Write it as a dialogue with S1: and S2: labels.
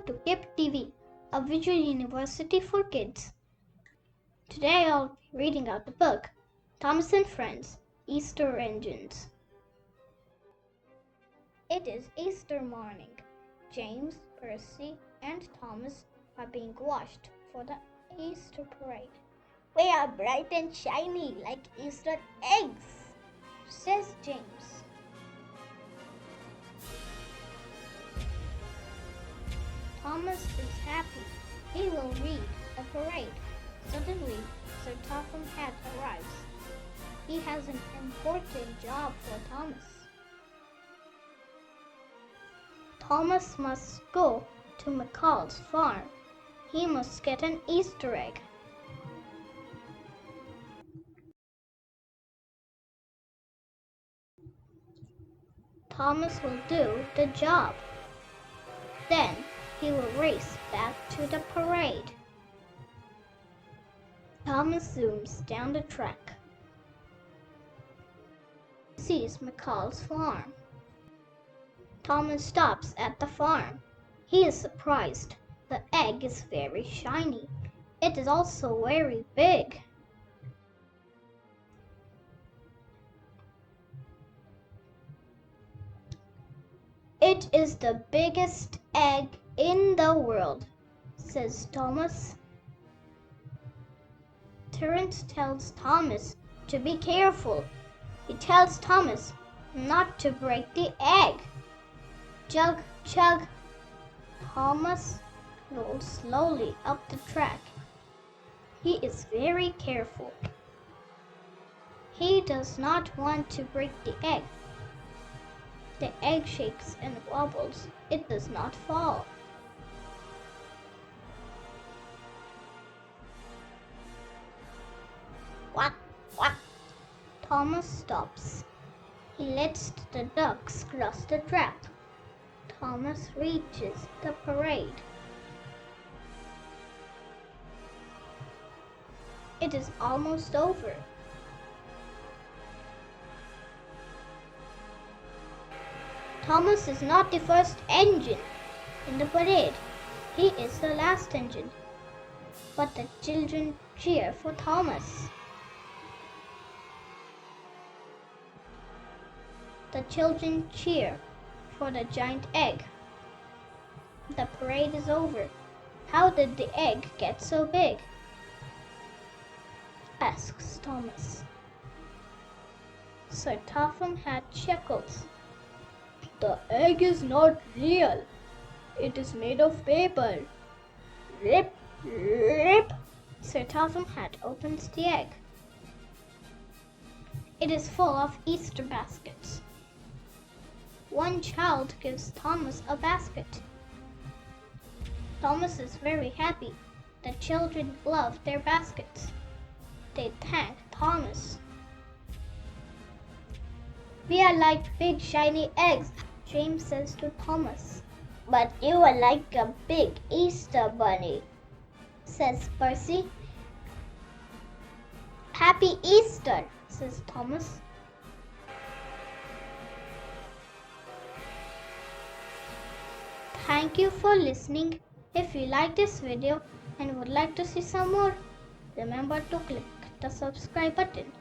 S1: to KIP a visual university for kids. Today I'll be reading out the book, Thomas and Friends, Easter Engines. It is Easter morning. James, Percy, and Thomas are being washed for the Easter parade.
S2: We are bright and shiny like Easter eggs,
S1: says James. Thomas is happy. He will read a parade. Suddenly, Sir Topham Hatt arrives. He has an important job for Thomas. Thomas must go to McCall's farm. He must get an Easter egg. Thomas will do the job. Then he will race back to the parade. Thomas zooms down the track. He sees McCall's farm. Thomas stops at the farm. He is surprised. The egg is very shiny. It is also very big. It is the biggest egg in the world, says Thomas. Terence tells Thomas to be careful. He tells Thomas not to break the egg. Chug, chug. Thomas rolls slowly up the track. He is very careful. He does not want to break the egg. The egg shakes and wobbles. It does not fall.
S2: Quack, quack.
S1: Thomas stops. He lets the ducks cross the track. Thomas reaches the parade. It is almost over. Thomas is not the first engine in the parade. He is the last engine. But the children cheer for Thomas. The children cheer for the giant egg. The parade is over. How did the egg get so big? Asks Thomas. Sir Topham Hatt chuckles. The egg is not real. It is made of paper. Rip, rip. Sir Topham Hatt opens the egg. It is full of Easter baskets. One child gives Thomas a basket. Thomas is very happy. The children love their baskets. They thank Thomas. We are like big shiny eggs, James says to Thomas.
S2: But you are like a big Easter bunny,
S1: says Percy. Happy Easter, says Thomas. Thank you for listening. If you like this video and would like to see some more, remember to click the subscribe button.